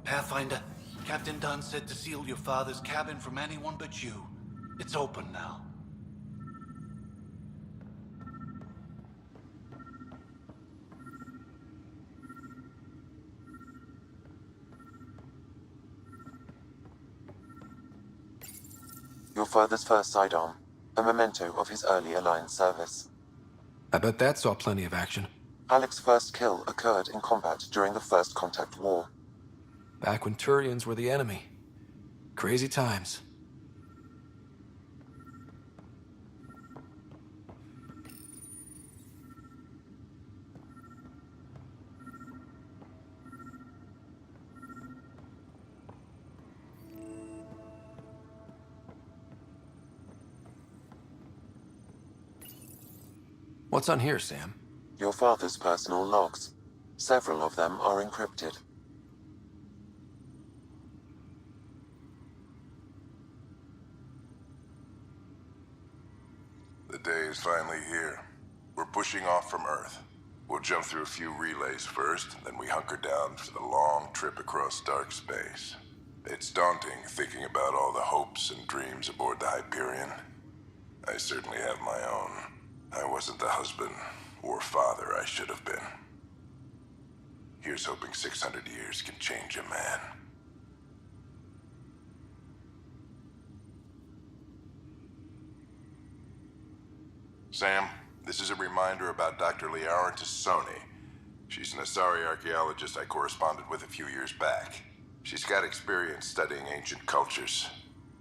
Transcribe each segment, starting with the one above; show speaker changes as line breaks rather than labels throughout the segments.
Pathfinder, Captain Dunn said to seal your father's cabin from anyone but you. It's open now.
Your father's first sidearm, a memento of his early Alliance service.
I bet that saw plenty of action.
Alec's first kill occurred in combat during the First Contact War.
Back when Turians were the enemy. Crazy times. What's on here, Sam?
Your father's personal logs. Several of them are encrypted.
The day is finally here. We're pushing off from Earth. We'll jump through a few relays first, then we hunker down for the long trip across dark space. It's daunting thinking about all the hopes and dreams aboard the Hyperion. I certainly have my own. I wasn't the husband or father I should have been. Here's hoping 600 years can change a man. Sam, this is a reminder about Dr. Liara Tassoni. She's an Asari archaeologist I corresponded with a few years back. She's got experience studying ancient cultures.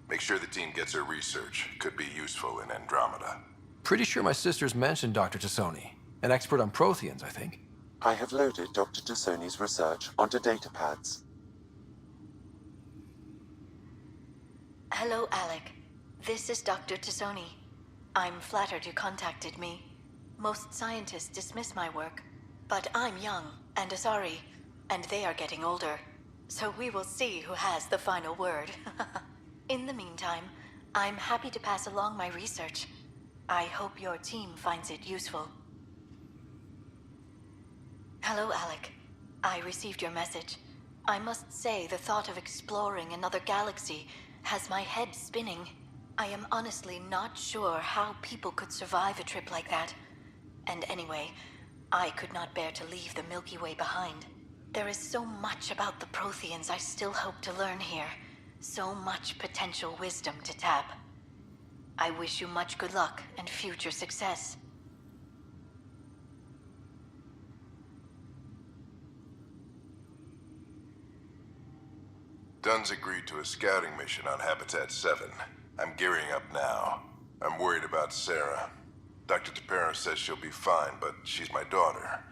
Make sure the team gets her research. Could be useful in Andromeda.
Pretty sure my sisters mentioned Dr. Tassoni. An expert on Protheans, I think.
I have loaded Dr. Tassoni's research onto datapads.
Hello, Alec. This is Dr. Tassoni. I'm flattered you contacted me. Most scientists dismiss my work, but I'm young and Asari, and they are getting older. So we will see who has the final word. In the meantime, I'm happy to pass along my research. I hope your team finds it useful. Hello, Alec. I received your message. I must say the thought of exploring another galaxy has my head spinning. I am honestly not sure how people could survive a trip like that. And anyway, I could not bear to leave the Milky Way behind. There is so much about the Protheans I still hope to learn here. So much potential wisdom to tap. I wish you much good luck and future success.
Dunn's agreed to a scouting mission on Habitat 7. I'm gearing up now. I'm worried about Sarah. Dr. Tapera says she'll be fine, but she's my daughter.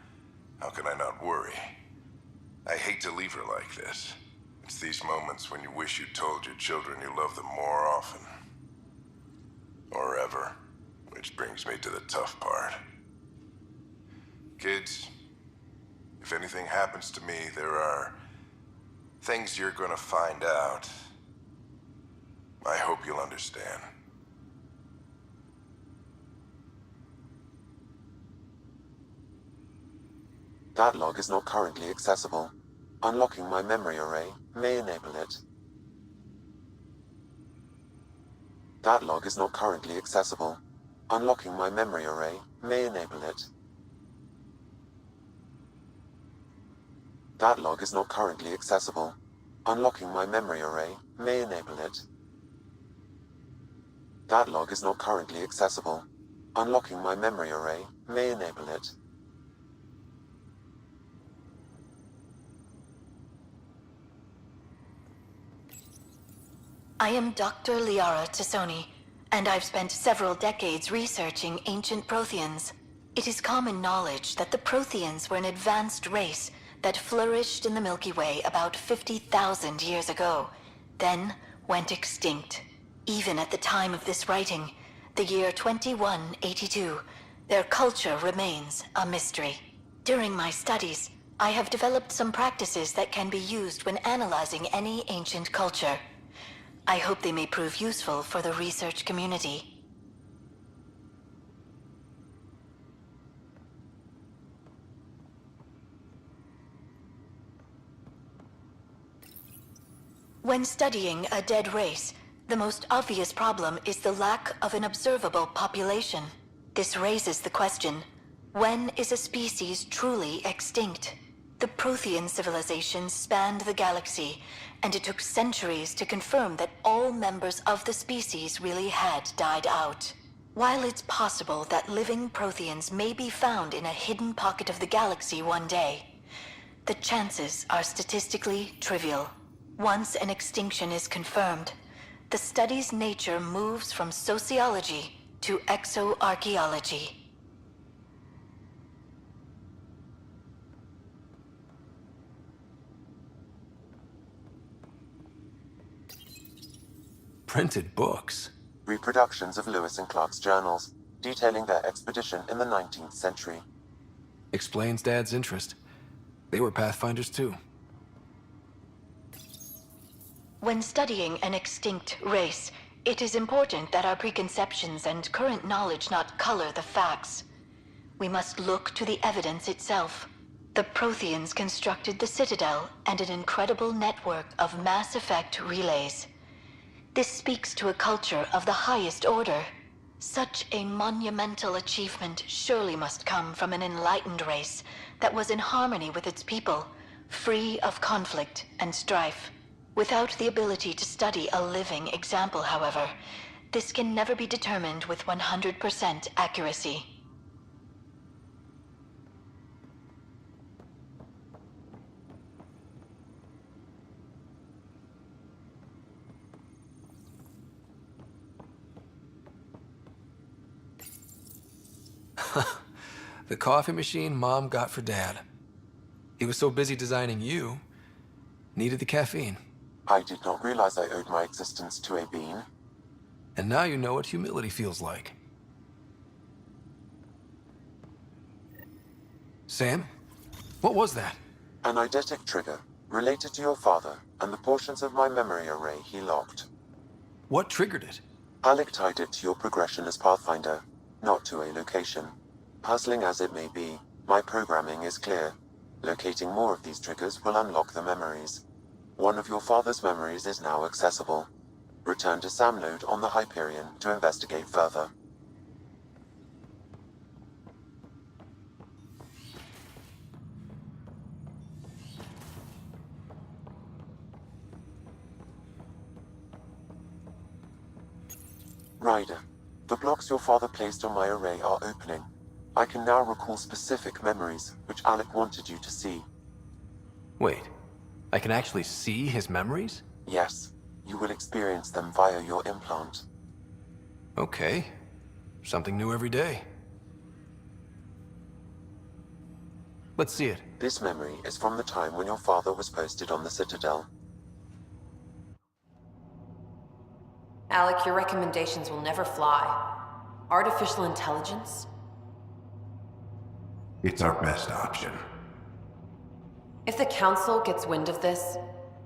How can I not worry? I hate to leave her like this. It's these moments when you wish you told your children you love them more often. Or ever. Which brings me to the tough part. Kids, if anything happens to me, there are things you're gonna find out. I hope you'll understand.
That log is not currently accessible. Unlocking my memory array may enable it. That log is not currently accessible. Unlocking my memory array may enable it. That log is not currently accessible. Unlocking my memory array may enable it. That log is not currently accessible. Unlocking my memory array may enable it.
I am Dr. Liara Tassoni, and I've spent several decades researching ancient Protheans. It is common knowledge that the Protheans were an advanced race that flourished in the Milky Way about 50,000 years ago, then went extinct. Even at the time of this writing, the year 2182, their culture remains a mystery. During my studies, I have developed some practices that can be used when analyzing any ancient culture. I hope they may prove useful for the research community. When studying a dead race, the most obvious problem is the lack of an observable population. This raises the question, when is a species truly extinct? The Prothean civilization spanned the galaxy, and it took centuries to confirm that all members of the species really had died out. While it's possible that living Protheans may be found in a hidden pocket of the galaxy one day, the chances are statistically trivial. Once an extinction is confirmed, the study's nature moves from sociology to exoarchaeology.
Printed books?
Reproductions of Lewis and Clark's journals, detailing their expedition in the 19th century.
Explains Dad's interest. They were pathfinders too.
When studying an extinct race, it is important that our preconceptions and current knowledge not color the facts. We must look to the evidence itself. The Protheans constructed the Citadel and an incredible network of mass effect relays. This speaks to a culture of the highest order. Such a monumental achievement surely must come from an enlightened race that was in harmony with its people, free of conflict and strife. Without the ability to study a living example, however, this can never be determined with 100% accuracy.
The coffee machine Mom got for Dad. He was so busy designing you, needed the caffeine.
I did not realize I owed my existence to a bean.
And now you know what humility feels like. Sam? What was that?
An eidetic trigger, related to your father, and the portions of my memory array he locked.
What triggered it?
Alec tied it to your progression as Pathfinder, not to a location. Puzzling as it may be, my programming is clear. Locating more of these triggers will unlock the memories. One of your father's memories is now accessible. Return to Samload on the Hyperion to investigate further. Ryder, the blocks your father placed on my array are opening. I can now recall specific memories, which Alec wanted you to see.
Wait, I can actually see his memories?
Yes, you will experience them via your implant.
Okay. Something new every day. Let's see it.
This memory is from the time when your father was posted on the Citadel.
Alec, your recommendations will never fly. Artificial intelligence?
It's our best option.
If the Council gets wind of this,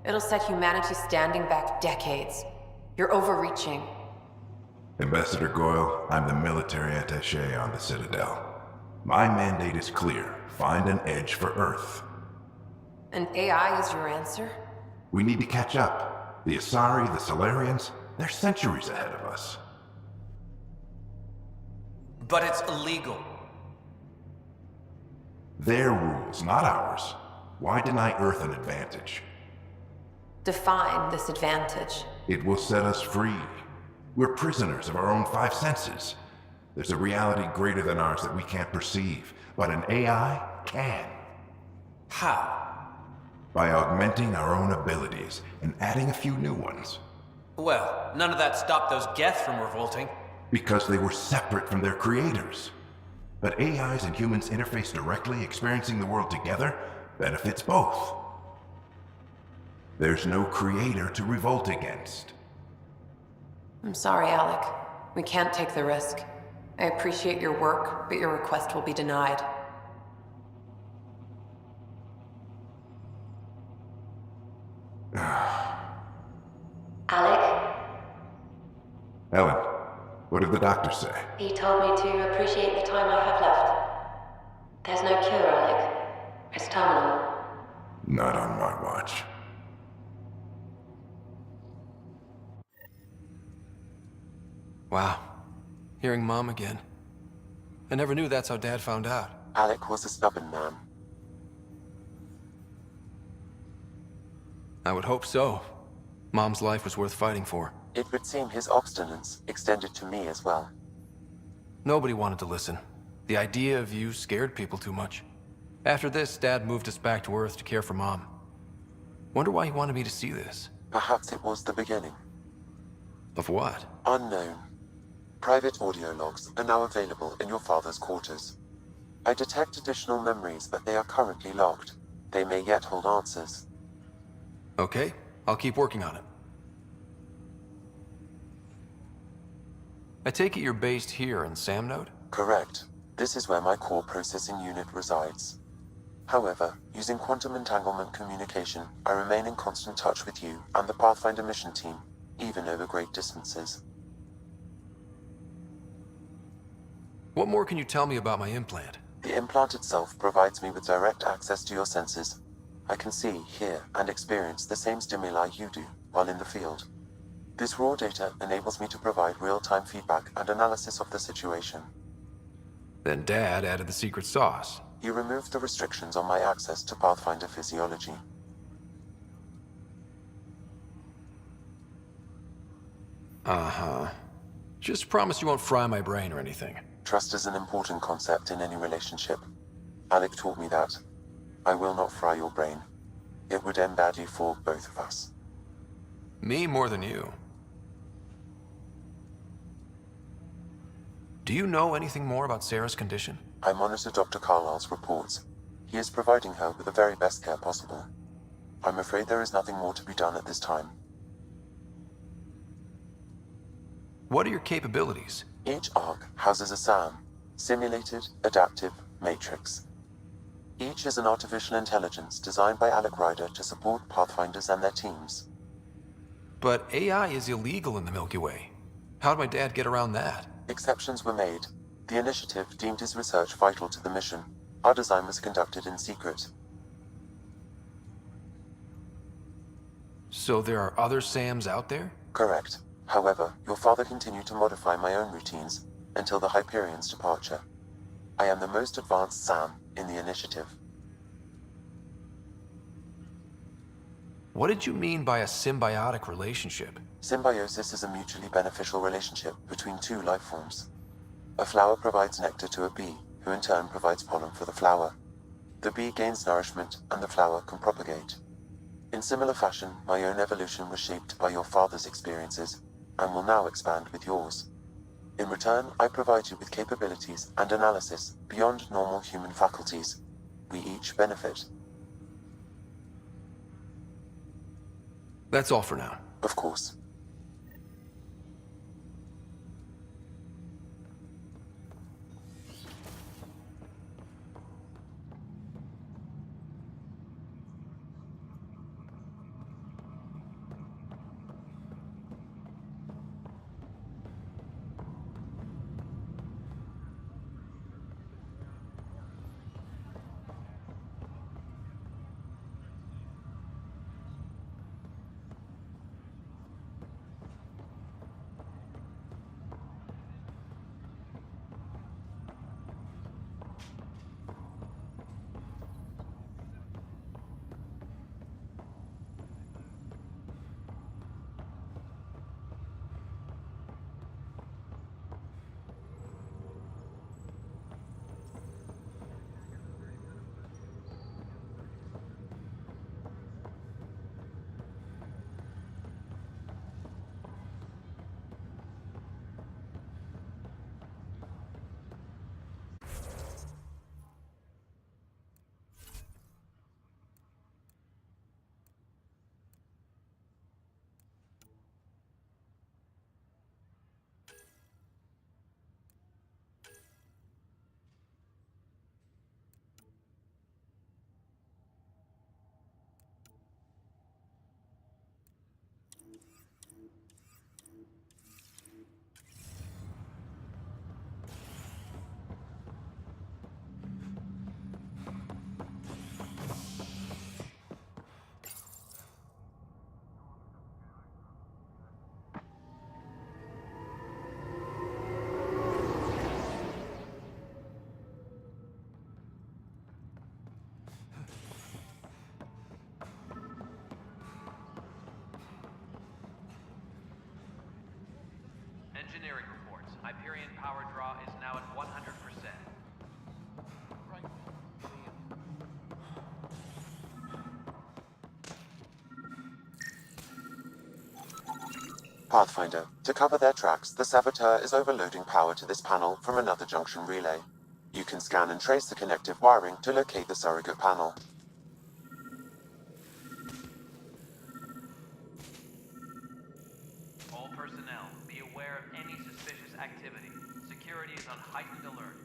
it'll set humanity standing back decades. You're overreaching.
Ambassador Goyle, I'm the military attaché on the Citadel. My mandate is clear. Find an edge for Earth.
And AI is your answer?
We need to catch up. The Asari, the Solarians, they're centuries ahead of us.
But it's illegal.
Their rules, not ours. Why deny Earth an advantage?
Define this advantage.
It will set us free. We're prisoners of our own five senses. There's a reality greater than ours that we can't perceive, but an AI can.
How?
By augmenting our own abilities and adding a few new ones.
Well, none of that stopped those Geth from revolting.
Because they were separate from their creators. But AIs and humans interface directly, experiencing the world together, benefits both. There's no creator to revolt against.
I'm sorry, Alec. We can't take the risk. I appreciate your work, but your request will be denied.
Alec?
Ellen, what did the doctor say?
He told me to appreciate the time I have left. There's no cure, Alec. It's terminal.
Not on my watch.
Wow. Hearing Mom again. I never knew that's how Dad found out.
Alec was a stubborn man.
I would hope so. Mom's life was worth fighting for.
It would seem his obstinance extended to me as well.
Nobody wanted to listen. The idea of you scared people too much. After this, Dad moved us back to Earth to care for Mom. Wonder why he wanted me to see this.
Perhaps it was the beginning.
Of what?
Unknown. Private audio logs are now available in your father's quarters. I detect additional memories, but they are currently locked. They may yet hold answers.
Okay, I'll keep working on it. I take it you're based here in Samnode?
Correct. This is where my core processing unit resides. However, using quantum entanglement communication, I remain in constant touch with you and the Pathfinder mission team, even over great distances.
What more can you tell me about my implant?
The implant itself provides me with direct access to your senses. I can see, hear, and experience the same stimuli you do while in the field. This raw data enables me to provide real-time feedback and analysis of the situation.
Then Dad added the secret sauce.
He removed the restrictions on my access to Pathfinder physiology.
Uh-huh. Just promise you won't fry my brain or anything.
Trust is an important concept in any relationship. Alec taught me that. I will not fry your brain. It would end badly for both of us.
Me more than you. Do you know anything more about Sarah's condition?
I monitor Dr. Carlisle's reports. He is providing her with the very best care possible. I'm afraid there is nothing more to be done at this time.
What are your capabilities?
Each arc houses a SAM, Simulated Adaptive Matrix. Each is an artificial intelligence designed by Alec Ryder to support Pathfinders and their teams.
But AI is illegal in the Milky Way. How'd my dad get around that?
Exceptions were made. The initiative deemed his research vital to the mission. Our design was conducted in secret.
So there are other SAMs out there?
Correct. However, your father continued to modify my own routines until the Hyperion's departure. I am the most advanced SAM in the initiative.
What did you mean by a symbiotic relationship?
Symbiosis is a mutually beneficial relationship between two life forms. A flower provides nectar to a bee, who in turn provides pollen for the flower. The bee gains nourishment, and the flower can propagate. In similar fashion, my own evolution was shaped by your father's experiences, and will now expand with yours. In return, I provide you with capabilities and analysis beyond normal human faculties. We each benefit.
That's all for now.
Of course.
Engineering reports. Hyperion power draw is now at 100%.
Pathfinder. To cover their tracks, the saboteur is overloading power to this panel from another junction relay. You can scan and trace the connective wiring to locate the surrogate panel.
All personnel, be aware of any suspicious activity. Security is on heightened alert.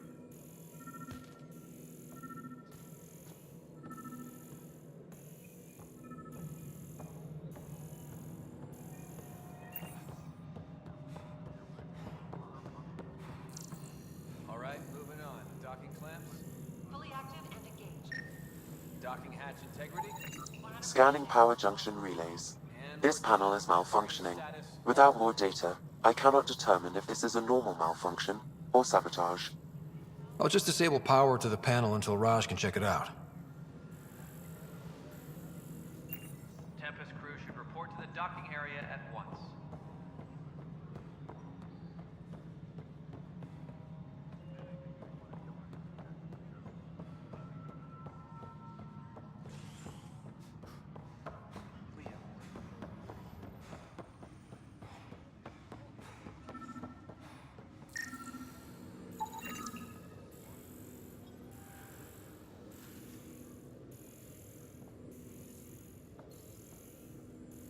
Alright, moving on. Docking clamps,
Fully active and engaged.
docking hatch integrity,
Scanning power junction relays.
and
This panel is malfunctioning. Without more data, I cannot determine if this is a normal malfunction or sabotage.
I'll just disable power to the panel until Raj can check it out.
Tempest crew should report to the docking area at once.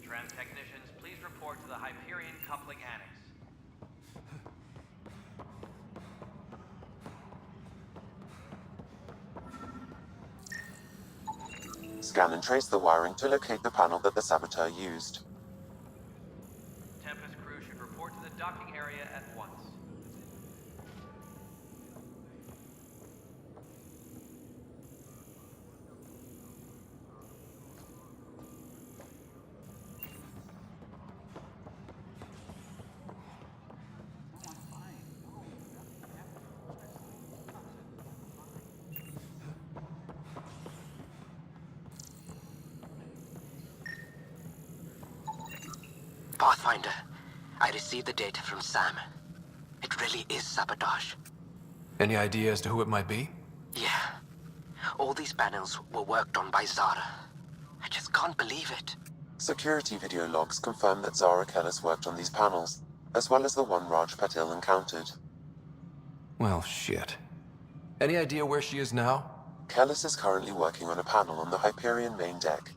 Trans technicians, please report to the Hyperion coupling annex.
Scan and trace the wiring to locate the panel that the saboteur used.
Tempest crew should report to the docking area at once.
Pathfinder, I received the data from Sam. It really is sabotage.
Any idea as to who it might be?
Yeah. All these panels were worked on by Zara. I just can't believe it.
Security video logs confirm that Zara Kellis worked on these panels, as well as the one Raj Patil encountered.
Well, shit. Any idea where she is now?
Kellis is currently working on a panel on the Hyperion main deck.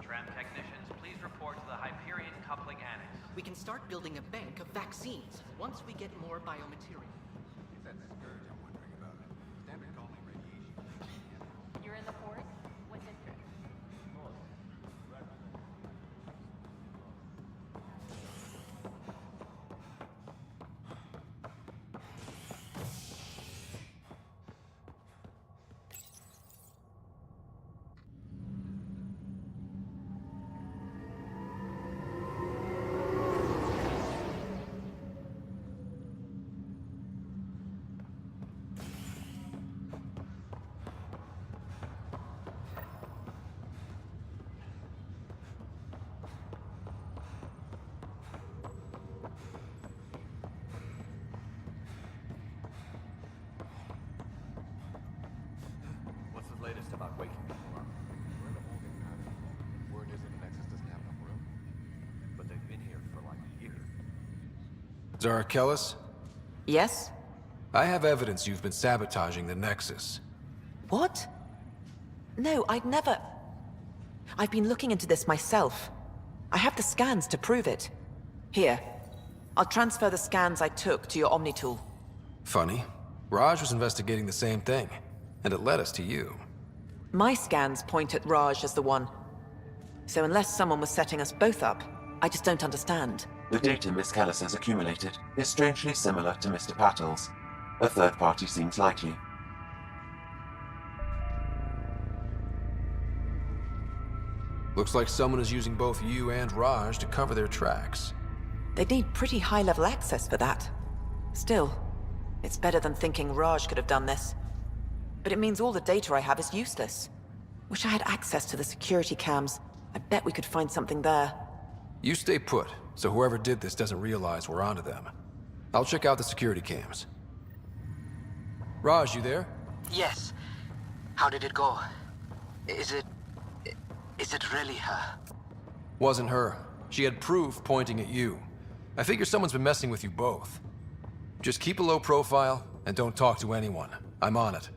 Tram technicians, please report to the Hyperion coupling annex.
We can start building a bank of vaccines once we get more biomaterial.
You're in the port? What district?
What's the latest about waking people up? We're in a holding pattern. Word is that the Nexus doesn't have enough room. But they've been here for like a year. Zara Kellis?
Yes?
I have evidence you've been sabotaging the Nexus.
What? No, I'd never... I've been looking into this myself. I have the scans to prove it. Here. I'll transfer the scans I took to your Omni tool.
Funny. Raj was investigating the same thing, and it led us to you.
My scans point at Raj as the one. So unless someone was setting us both up, I just don't understand.
The data Miss Kellis has accumulated is strangely similar to Mr. Patil's. A third party seems likely.
Looks like someone is using both you and Raj to cover their tracks.
They'd need pretty high-level access for that. Still, it's better than thinking Raj could have done this. But it means all the data I have is useless. Wish I had access to the security cams. I bet we could find something there.
You stay put, so whoever did this doesn't realize we're onto them. I'll check out the security cams. Raj, you there?
Yes. How did it go? Is it really her?
Wasn't her. She had proof pointing at you. I figure someone's been messing with you both. Just keep a low profile, and don't talk to anyone. I'm on it.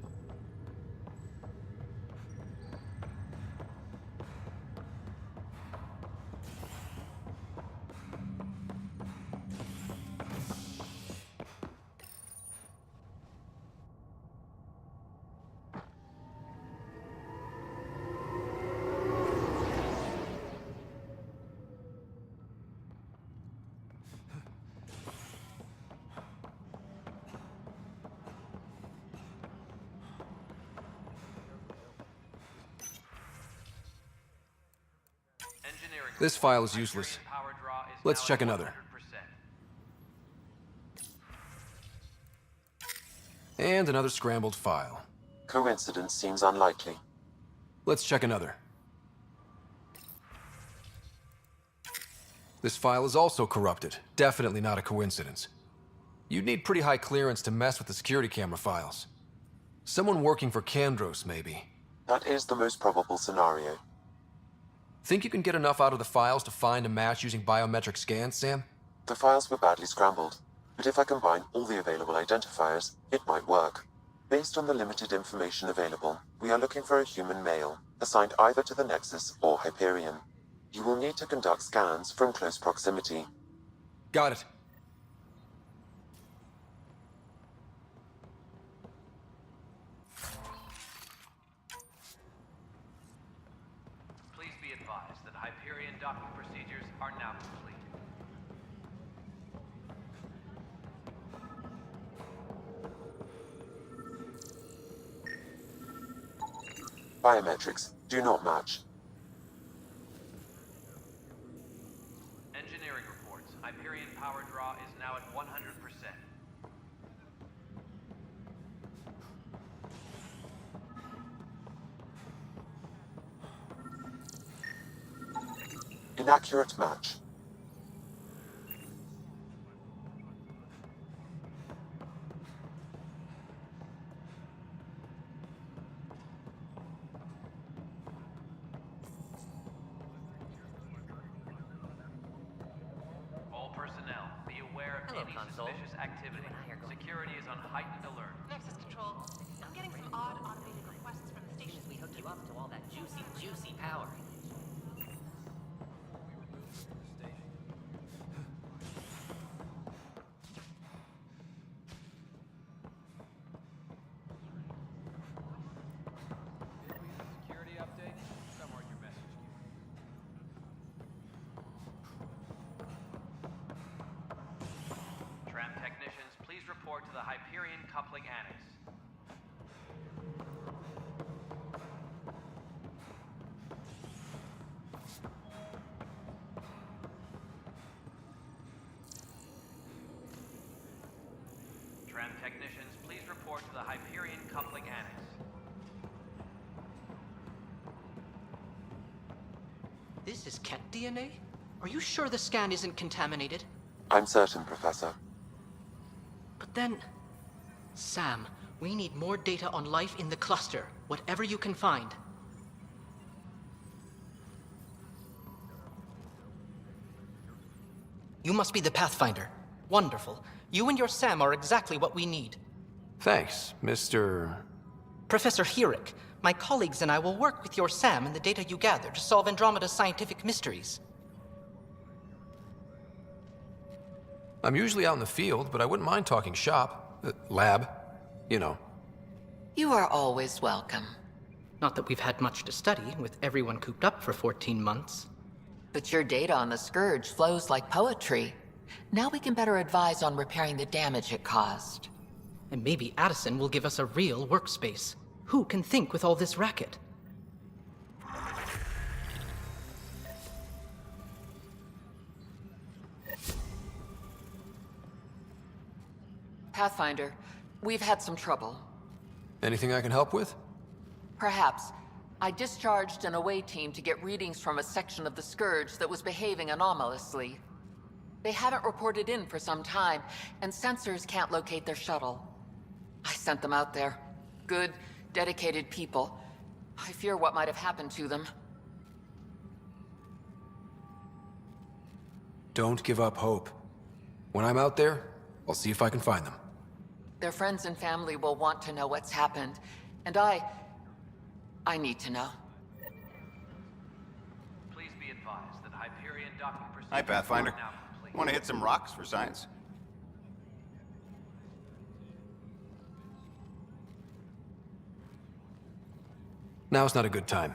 This file is useless. Let's check another. And another scrambled file.
Coincidence seems unlikely.
Let's check another. This file is also corrupted. Definitely not a coincidence. You'd need pretty high clearance to mess with the security camera files. Someone working for Kandros, maybe.
That is the most probable scenario.
Think you can get enough out of the files to find a match using biometric scans, Sam?
The files were badly scrambled, but if I combine all the available identifiers, it might work. Based on the limited information available, we are looking for a human male, assigned either to the Nexus or Hyperion. You will need to conduct scans from close proximity.
Got it.
Please be advised that Hyperion docking procedures are now complete.
Biometrics do not match.
Engineering reports. Hyperion power draw is now at 100%.
Inaccurate match.
All personnel, be aware of any suspicious activity. Security is on heightened alert.
Nexus Control, I'm getting some odd automated requests from the stations we hooked you up to all that juicy power.
Security update? Somewhere in your message queue. Tram technicians, please report to the Hyperion coupling annex. Tram technicians, please report to the Hyperion coupling annex.
This is cat DNA? Are you sure the scan isn't contaminated?
I'm certain, Professor.
But then... Sam, we need more data on life in the cluster, whatever you can find. You must be the Pathfinder. Wonderful. You and your Sam are exactly what we need.
Thanks, Mr.
Professor Herrick, my colleagues and I will work with your Sam and the data you gather to solve Andromeda's scientific mysteries.
I'm usually out in the field, but I wouldn't mind talking shop. Lab. You know.
You are always welcome.
Not that we've had much to study, with everyone cooped up for 14 months.
But your data on the Scourge flows like poetry. Now we can better advise on repairing the damage it caused.
And maybe Addison will give us a real workspace. Who can think with all this racket?
Pathfinder, we've had some trouble.
Anything I can help with?
Perhaps. I discharged an away team to get readings from a section of the Scourge that was behaving anomalously. They haven't reported in for some time, and sensors can't locate their shuttle. I sent them out there. Good, dedicated people. I fear what might have happened to them.
Don't give up hope. When I'm out there, I'll see if I can find them.
Their friends and family will want to know what's happened, and I need to know.
Please be advised that Hyperion docking procedures
Hi, Pathfinder.
are now complete.
Want to hit some rocks for science?
Now's not a good time.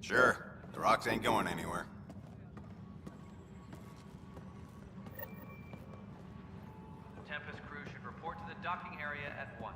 Sure. The rocks ain't going anywhere.
Tempest crew should report to the docking area at once.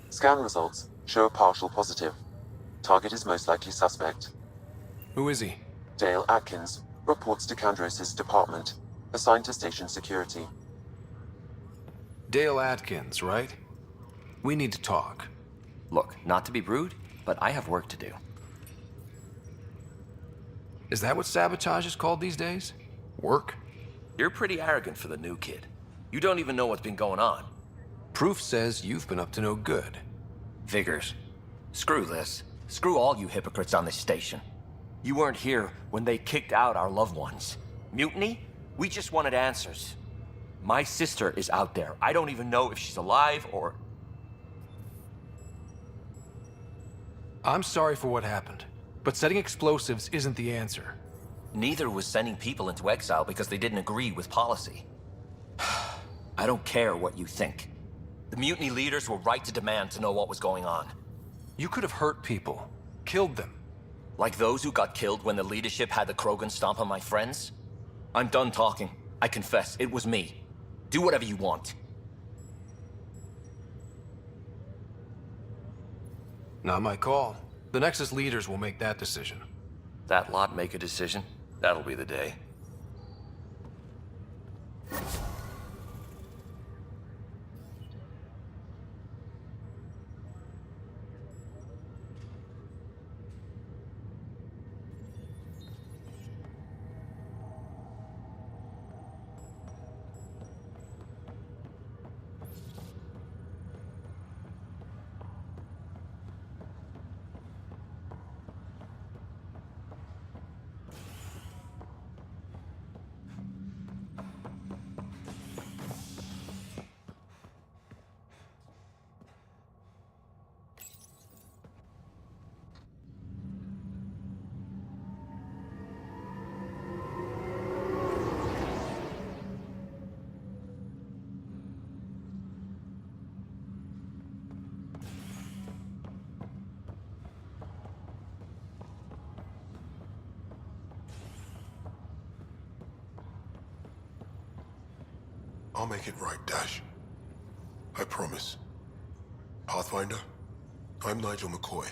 Scan results show a partial positive. Target is most likely suspect.
Who is he?
Dale Atkins reports to Kandros' department, assigned to station security.
Dale Atkins, right? We need to talk.
Look, not to be rude, but I have work to do.
Is that what sabotage is called these days? Work?
You're pretty arrogant for the new kid. You don't even know what's been going on.
Proof says you've been up to no good.
Figures. Screw this. Screw all you hypocrites on this station. You weren't here when they kicked out our loved ones. Mutiny? We just wanted answers. My sister is out there. I don't even know if she's alive or...
I'm sorry for what happened, but setting explosives isn't the answer.
Neither was sending people into exile because they didn't agree with policy. I don't care what you think. The mutiny leaders were right to demand to know what was going on.
You could have hurt people, killed them.
Like those who got killed when the leadership had the Krogan stomp on my friends? I'm done talking. I confess, it was me. Do whatever you want.
Not my call. The Nexus leaders will make that decision.
That lot make a decision? That'll be the day.
I'll make it right, Dash. I promise. Pathfinder, I'm Nigel McCoy.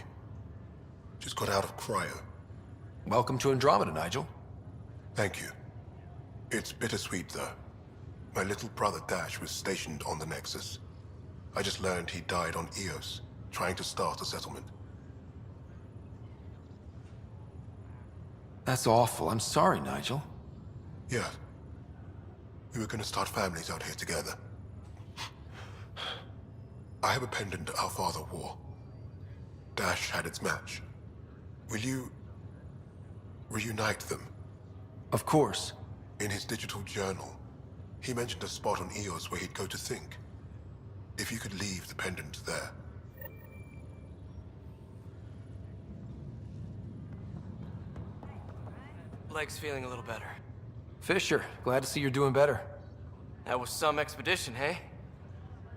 Just got out of cryo.
Welcome to Andromeda, Nigel.
Thank you. It's bittersweet, though. My little brother Dash was stationed on the Nexus. I just learned he died on Eos, trying to start a settlement.
That's awful. I'm sorry, Nigel.
Yeah. We were gonna start families out here together. I have a pendant our father wore. Dash had its match. Will you... reunite them?
Of course.
In his digital journal, he mentioned a spot on Eos where he'd go to think. If you could leave the pendant there.
Leg's feeling a little better.
Fisher, glad to see you're doing better.
That was some expedition, hey?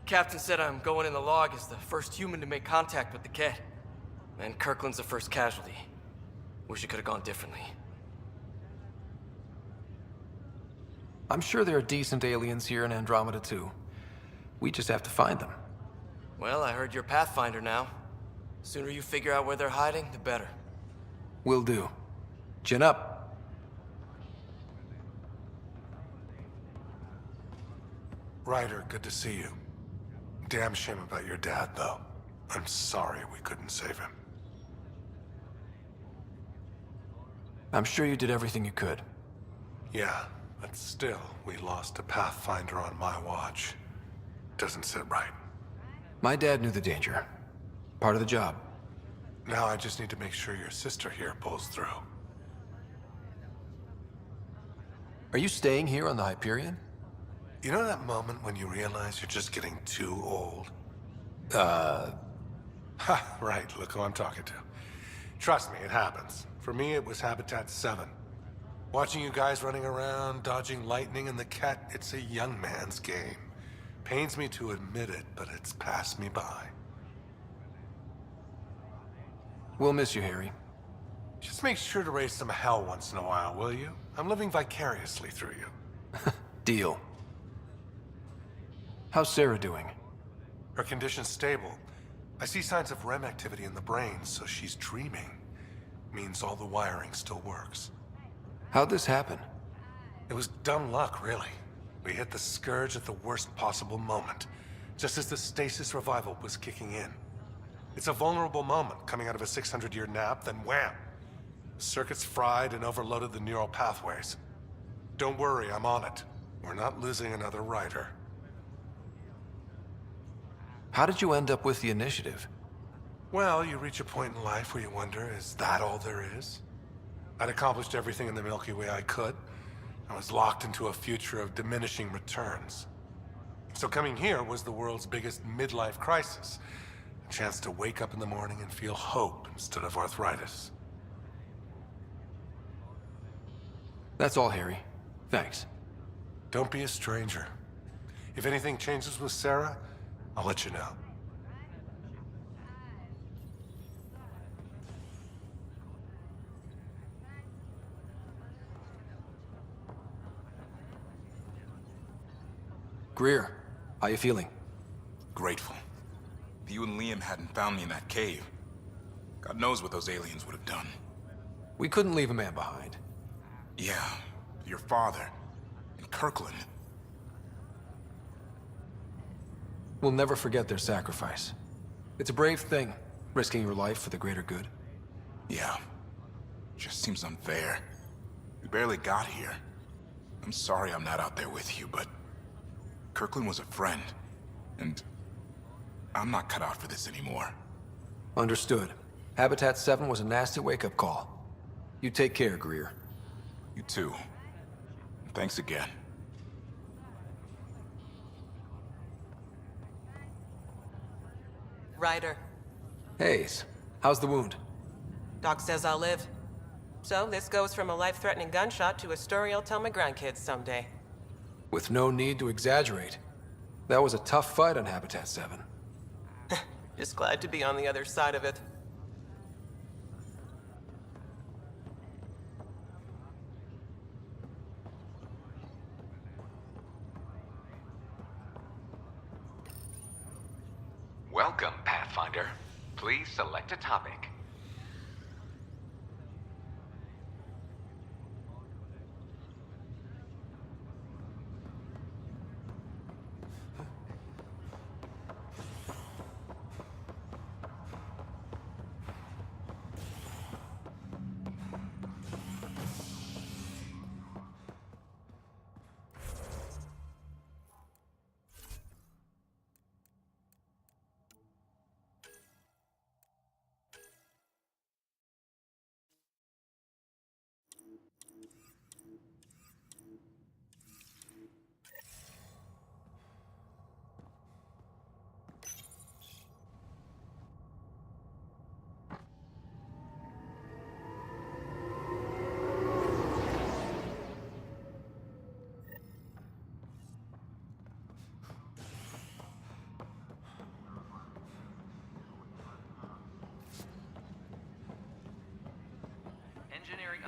Captain said I'm going in the log as the first human to make contact with the Ket. And Kirkland's the first casualty. Wish it could have gone differently.
I'm sure there are decent aliens here in Andromeda too. We just have to find them.
Well, I heard you're Pathfinder now. Sooner you figure out where they're hiding, the better.
Will do. Chin up.
Ryder, good to see you. Damn shame about your dad, though. I'm sorry we couldn't save him.
I'm sure you did everything you could.
Yeah, but still, we lost a Pathfinder on my watch. Doesn't sit right.
My dad knew the danger. Part of the job.
Now I just need to make sure your sister here pulls through.
Are you staying here on the Hyperion?
You know that moment when you realize you're just getting too old? Ha, right, look who I'm talking to. Trust me, it happens. For me, it was Habitat 7. Watching you guys running around, dodging lightning and the cat, it's a young man's game. Pains me to admit it, but it's passed me by.
We'll miss you, Harry.
Just make sure to raise some hell once in a while, will you? I'm living vicariously through you.
Deal. How's Sarah doing?
Her condition's stable. I see signs of REM activity in the brain, so she's dreaming. Means all the wiring still works.
How'd this happen?
It was dumb luck, really. We hit the Scourge at the worst possible moment, just as the stasis revival was kicking in. It's a vulnerable moment coming out of a 600-year nap, then wham! The circuits fried and overloaded the neural pathways. Don't worry, I'm on it. We're not losing another rider.
How did you end up with the initiative?
Well, you reach a point in life where you wonder, is that all there is? I'd accomplished everything in the Milky Way I could. I was locked into a future of diminishing returns. So coming here was the world's biggest midlife crisis. A chance to wake up in the morning and feel hope instead of arthritis.
That's all, Harry. Thanks.
Don't be a stranger. If anything changes with Sarah, I'll let you know.
Greer, how you feeling?
Grateful. If you and Liam hadn't found me in that cave, God knows what those aliens would have done.
We couldn't leave a man behind.
Yeah, your father, and Kirkland.
We'll never forget their sacrifice. It's a brave thing, risking your life for the greater good.
Yeah. Just seems unfair. We barely got here. I'm sorry I'm not out there with you, but Kirkland was a friend, and I'm not cut out for this anymore.
Understood. Habitat 7 was a nasty wake-up call. You take care, Greer.
You too. Thanks again.
Ryder.
Hayes, how's the wound?
Doc says I'll live. So this goes from a life-threatening gunshot to a story I'll tell my grandkids someday.
With no need to exaggerate. That was a tough fight on Habitat 7.
Just glad to be on the other side of it.
Welcome, Pathfinder. Please select a topic.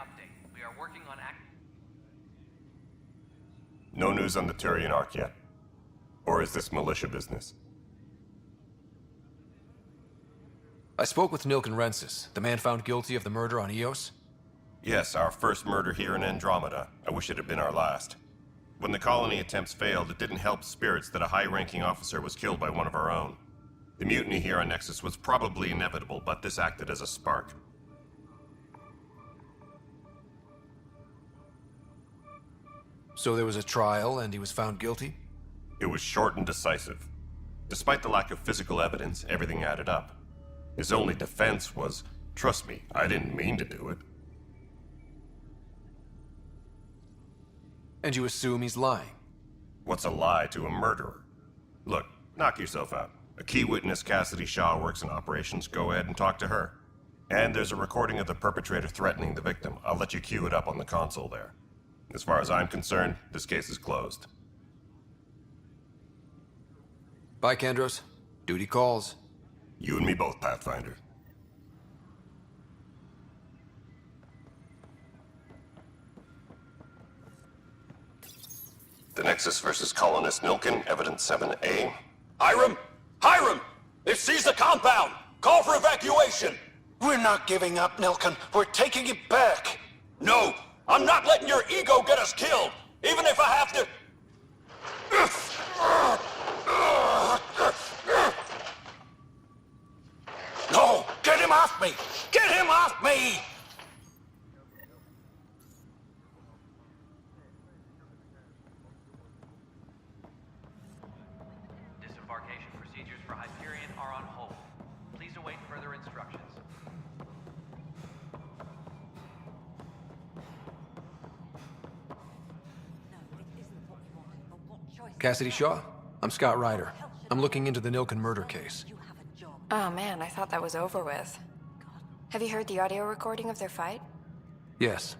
update. We are working on
No news on the Turian Ark yet? Or is this militia business?
I spoke with Nilken Rensis, the man found guilty of the murder on Eos.
Yes, our first murder here in Andromeda. I wish it had been our last. When the colony attempts failed, it didn't help spirits that a high-ranking officer was killed by one of our own. The mutiny here on Nexus was probably inevitable, but this acted as a spark.
So there was a trial, and he was found guilty?
It was short and decisive. Despite the lack of physical evidence, everything added up. His only defense was, trust me, I didn't mean to do it.
And you assume he's lying?
What's a lie to a murderer? Look, knock yourself out. A key witness, Cassidy Shaw, works in operations. Go ahead and talk to her. And there's a recording of the perpetrator threatening the victim. I'll let you cue it up on the console there. As far as I'm concerned, this case is closed.
Bye, Kandros. Duty calls.
You and me both, Pathfinder. The Nexus versus Colonist Nilken, Evidence 7A.
Hiram! Hiram! They've seized the compound! Call for evacuation!
We're not giving up, Nilken. We're taking it back.
No! I'm not letting your ego get us killed! Even if I have to...
No! Get him off me! Get him off me!
Disembarkation procedures for Hyperion are on hold. Please await further instructions.
Cassidy Shaw? I'm Scott Ryder. I'm looking into the Nilken murder case.
Oh man, I thought that was over with. Have you heard the audio recording of their fight?
Yes.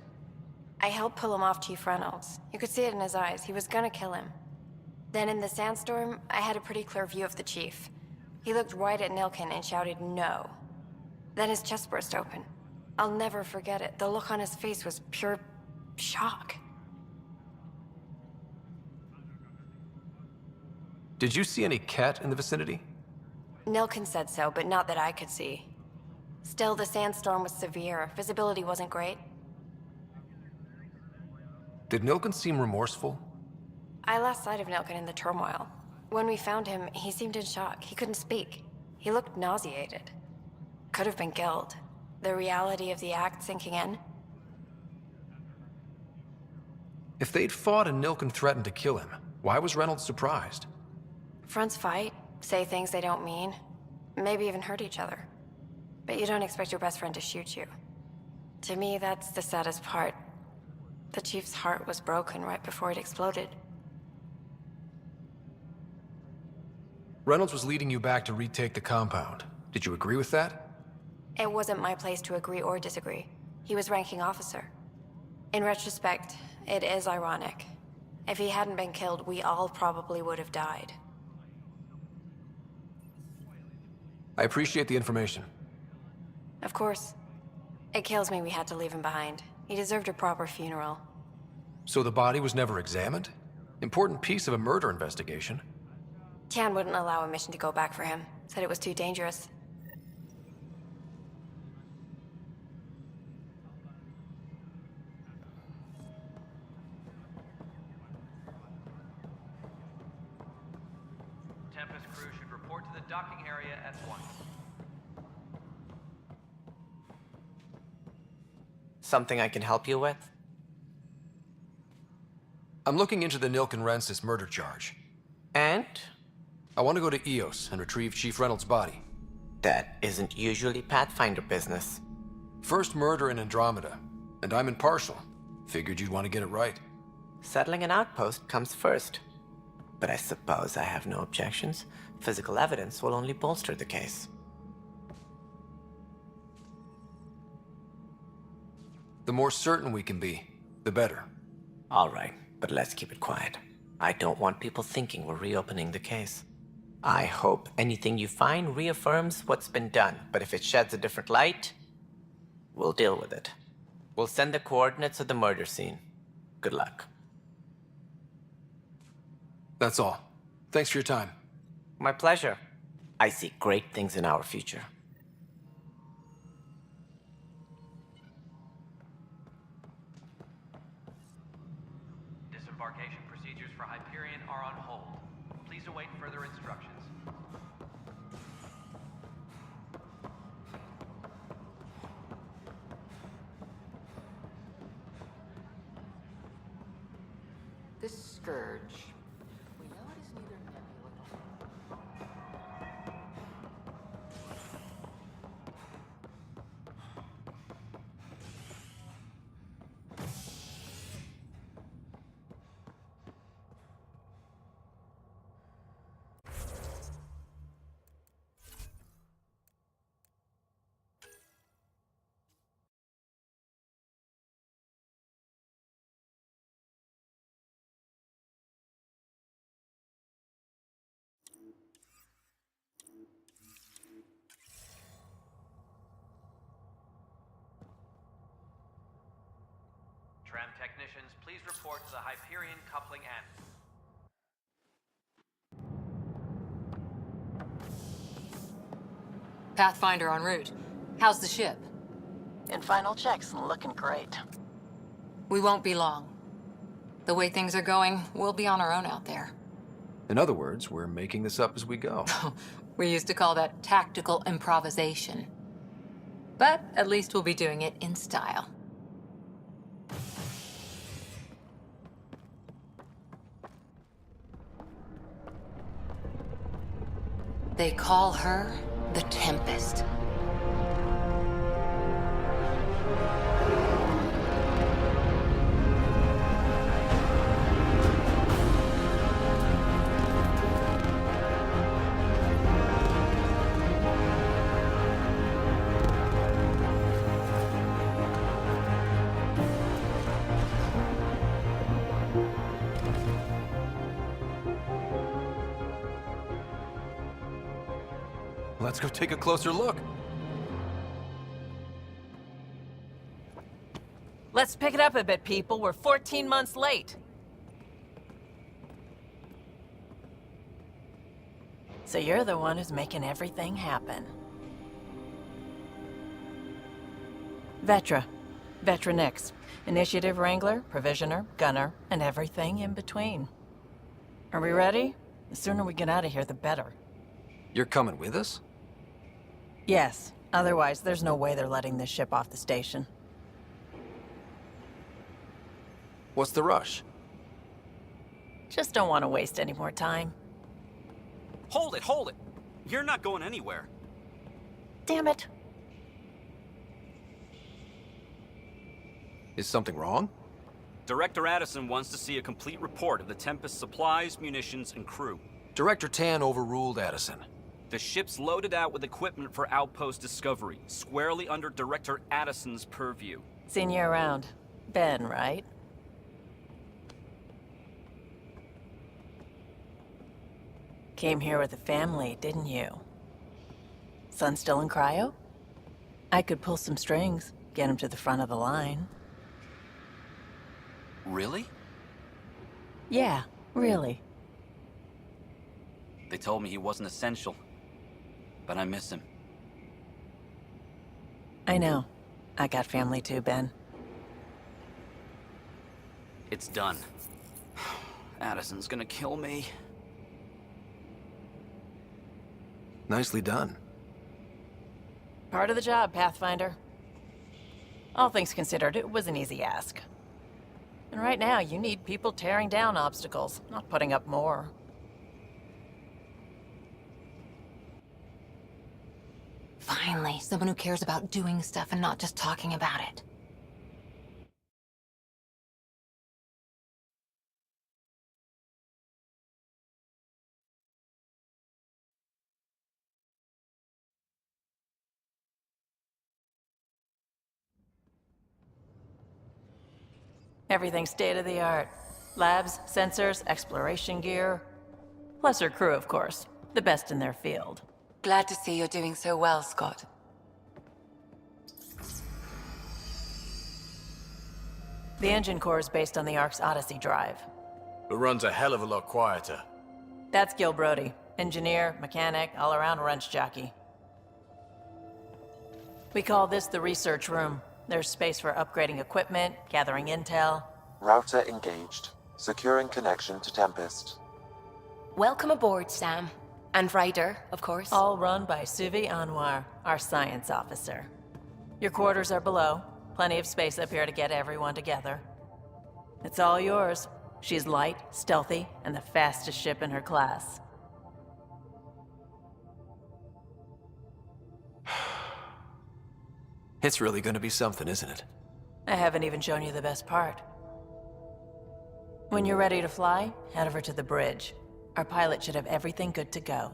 I helped pull him off Chief Reynolds. You could see it in his eyes. He was gonna kill him. Then in the sandstorm, I had a pretty clear view of the Chief. He looked right at Nilken and shouted no. Then his chest burst open. I'll never forget it. The look on his face was pure shock.
Did you see any cat in the vicinity?
Nilken said so, but not that I could see. Still, the sandstorm was severe. Visibility wasn't great.
Did Nilken seem remorseful?
I lost sight of Nilken in the turmoil. When we found him, he seemed in shock. He couldn't speak. He looked nauseated. Could have been killed. The reality of the act sinking in.
If they'd fought and Nilken threatened to kill him, why was Reynolds surprised?
Fronts fight, say things they don't mean, maybe even hurt each other. But you don't expect your best friend to shoot you. To me, that's the saddest part. The Chief's heart was broken right before it exploded.
Reynolds was leading you back to retake the compound. Did you agree with that?
It wasn't my place to agree or disagree. He was ranking officer. In retrospect, it is ironic. If he hadn't been killed, we all probably would have died.
I appreciate the information.
Of course. It kills me we had to leave him behind. He deserved a proper funeral.
So the body was never examined? Important piece of a murder investigation.
Tian wouldn't allow a mission to go back for him. Said it was too dangerous.
Tempest crew should report to the docking area at once.
Something I can help you with?
I'm looking into the Nilken Rensis murder charge.
And?
I want to go to Eos and retrieve Chief Reynolds' body.
That isn't usually Pathfinder business.
First murder in Andromeda, and I'm impartial. Figured you'd want to get it right.
Settling an outpost comes first. But I suppose I have no objections. Physical evidence will only bolster the case.
The more certain we can be, the better.
All right, but let's keep it quiet. I don't want people thinking we're reopening the case. I hope anything you find reaffirms what's been done, but if it sheds a different light, we'll deal with it. We'll send the coordinates of the murder scene. Good luck.
That's all. Thanks for your time.
My pleasure. I see great things in our future.
Disembarkation procedures for Hyperion are on hold. Please await further instructions.
This scourge, we know it is neither nebula.
Tram technicians, please report to the Hyperion coupling end.
Pathfinder en route. How's the ship?
In final checks and looking great.
We won't be long. The way things are going, we'll be on our own out there.
In other words, we're making this up as we go.
We used to call that tactical improvisation. But at least we'll be doing it in style. They call her the Tempest.
Let's go take a closer look.
Let's pick it up a bit, people. We're 14 months late. So you're the one who's making everything happen. Vetra. Vetra Nix. Initiative Wrangler, Provisioner, Gunner, and everything in between. Are we ready? The sooner we get out of here, the better.
You're coming with us?
Yes. Otherwise, there's no way they're letting this ship off the station.
What's the rush?
Just don't want to waste any more time.
Hold it, hold it! You're not going anywhere.
Damn it.
Is something wrong?
Director Addison wants to see a complete report of the Tempest's supplies, munitions, and crew.
Director Tan overruled Addison.
The ship's loaded out with equipment for outpost discovery, squarely under Director Addison's purview.
Seen you around. Ben, right? Came here with a family, didn't you? Son still in cryo? I could pull some strings, get him to the front of the line.
Really?
Yeah, really.
They told me he wasn't essential, but I miss him.
I know. I got family too, Ben.
It's done. Addison's gonna kill me.
Nicely done.
Part of the job, Pathfinder. All things considered, it was an easy ask. And right now, you need people tearing down obstacles, not putting up more.
Finally, someone who cares about doing stuff and not just talking about it.
Everything's state-of-the-art. Labs, sensors, exploration gear. Plus her crew, of course. The best in their field.
Glad to see you're doing so well, Scott.
The engine core is based on the Ark's Odyssey drive.
It runs a hell of a lot quieter.
That's Gil Brody. Engineer, mechanic, all-around wrench jockey. We call this the research room. There's space for upgrading equipment, gathering intel.
Router engaged. Securing connection to Tempest.
Welcome aboard, Sam. And Ryder, of course.
All run by Suvi Anwar, our science officer. Your quarters are below. Plenty of space up here to get everyone together. It's all yours. She's light, stealthy, and the fastest ship in her class.
It's really gonna be something, isn't it?
I haven't even shown you the best part. When you're ready to fly, head over to the bridge. Our pilot should have everything good to go.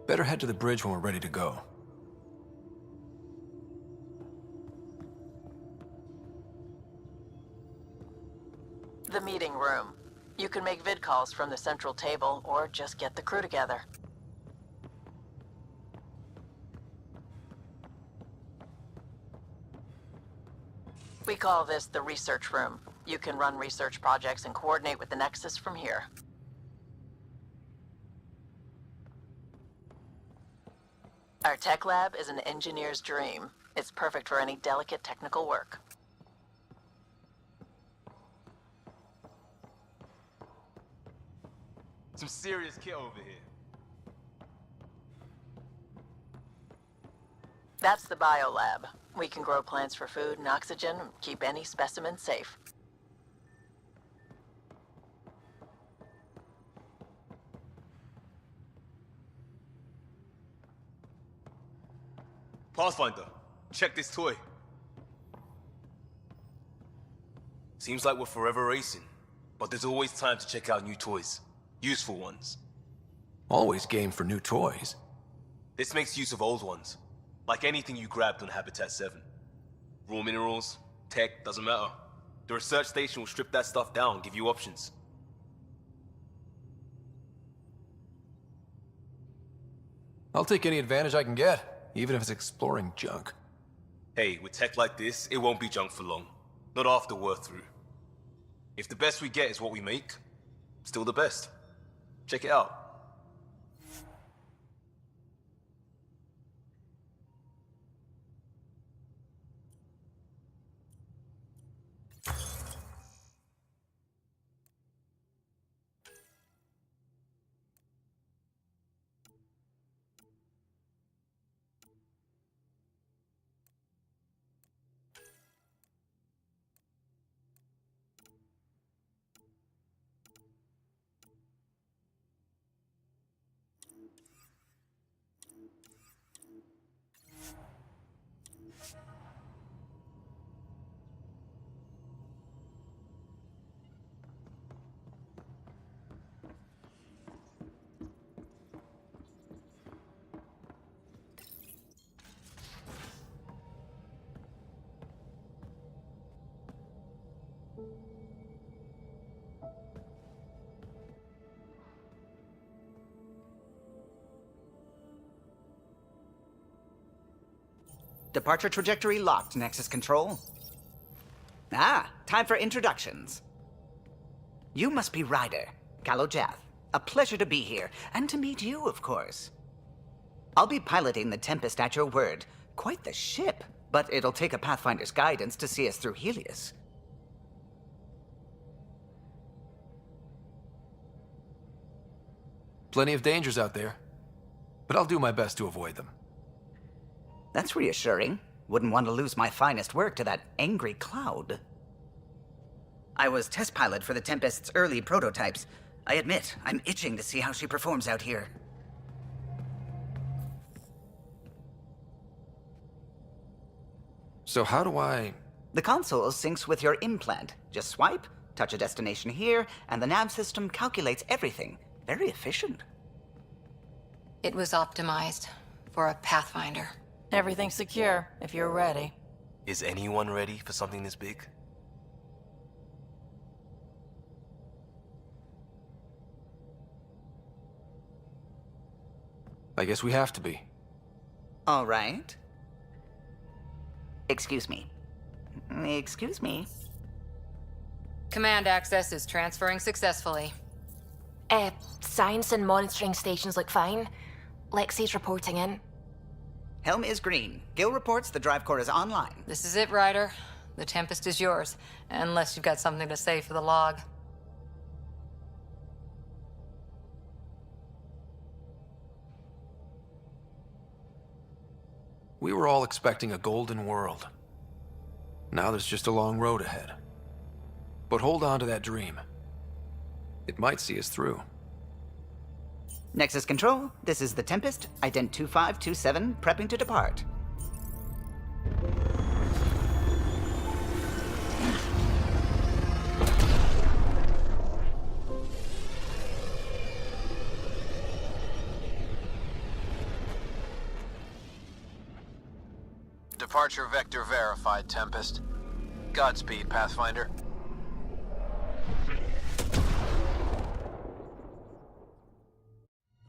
Better head to the bridge when we're ready to go.
The meeting room. You can make vid calls from the central table, or just get the crew together. We call this the research room. You can run research projects and coordinate with the Nexus from here. Our tech lab is an engineer's dream. It's perfect for any delicate technical work.
Some serious kit over here.
That's the biolab. We can grow plants for food and oxygen, and keep any specimen safe.
Pathfinder, check this toy. Seems like we're forever racing, but there's always time to check out new toys. Useful ones.
Always game for new toys.
This makes use of old ones. Like anything you grabbed on Habitat 7. Raw minerals, tech, doesn't matter. The research station will strip that stuff down and give you options.
I'll take any advantage I can get, even if it's exploring junk.
Hey, with tech like this, it won't be junk for long. Not after we're through. If the best we get is what we make, still the best. Check it out.
Departure trajectory locked, Nexus Control. Ah, time for introductions. You must be Ryder, Kalojath. A pleasure to be here, and to meet you, of course. I'll be piloting the Tempest at your word. Quite the ship, but it'll take a Pathfinder's guidance to see us through Helios.
Plenty of dangers out there, but I'll do my best to avoid them.
That's reassuring. Wouldn't want to lose my finest work to that angry cloud. I was test pilot for the Tempest's early prototypes. I admit, I'm itching to see how she performs out here.
So how do I...
The console syncs with your implant. Just swipe, touch a destination here, and the nav system calculates everything. Very efficient.
It was optimized for a Pathfinder.
Everything's secure, if you're ready.
Is anyone ready for something this big?
I guess we have to be.
All right. Excuse me. Excuse me.
Command access is transferring successfully.
Science and monitoring stations look fine. Lexi's reporting in.
Helm is green. Gil reports the drive core is online.
This is it, Ryder. The Tempest is yours, unless you've got something to say for the log.
We were all expecting a golden world. Now there's just a long road ahead. But hold on to that dream. It might see us through.
Nexus Control, this is the Tempest, ident 2527, prepping to depart.
Departure vector verified, Tempest. Godspeed, Pathfinder.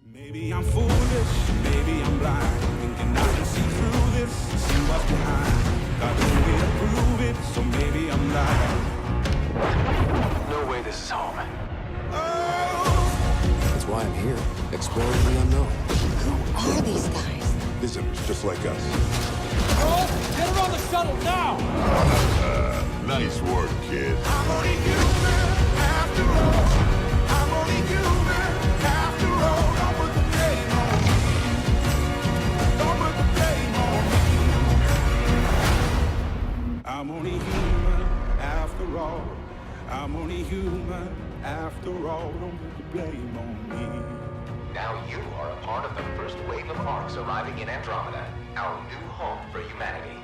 Maybe I'm foolish, maybe I'm blind, thinking I can see through this, see what's behind. Got no way to prove it, so maybe I'm lying.
No way this is home.
That's why I'm here, exploring the unknown.
Who are these guys?
Visitors just like us.
Get her on the shuttle now!
Nice work, kid.
I'm only human after all. I'm only human after all. Don't put the blame on me. Don't put the blame on me. I'm only human after all. I'm only human after all. Don't put the blame on me.
Now you are a part of the first wave of arcs arriving in Andromeda, our new home for humanity.